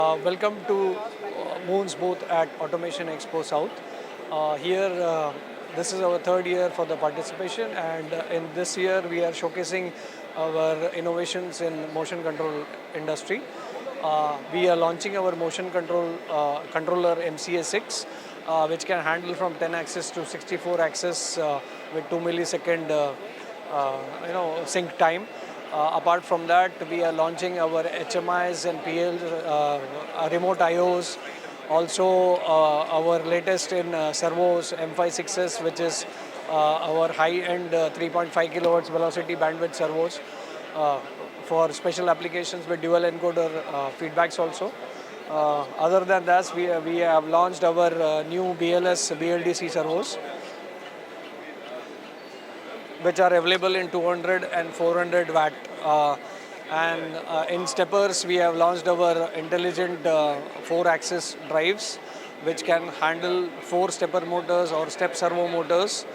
Welcome to Moon's booth at Automation Expo South. Here, this is our third year for the participation, and in this year we are showcasing our innovations in motion control industry. We are launching our motion control controller MCA6, which can handle from 10 axis to 64 axis with 2 millisecond sync time. Apart from that, we are launching our HMIs and PLs, remote IOs. Also, our latest in servos M56s, which is our high-end 3.5 kilohertz velocity bandwidth servos for special applications with dual encoder feedbacks also. Other than that, we have launched our new BLS BLDC servos, which are available in 200 and 400 watt. In steppers, we have launched our intelligent 4-axis drives, which can handle 4 stepper motors or step servo motors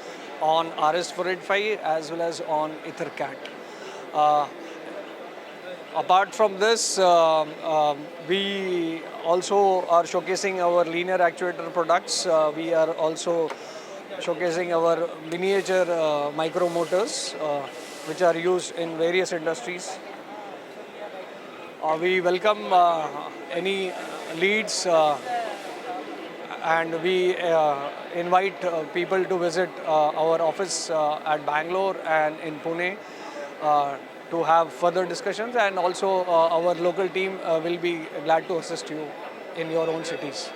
on RS485 as well as on EtherCAT. Apart from this, we also are showcasing our linear actuator products. We are also showcasing our miniature micro motors, which are used in various industries. We welcome any leads and we invite people to visit our office at Bangalore and in Pune to have further discussions, and also our local team will be glad to assist you in your own cities.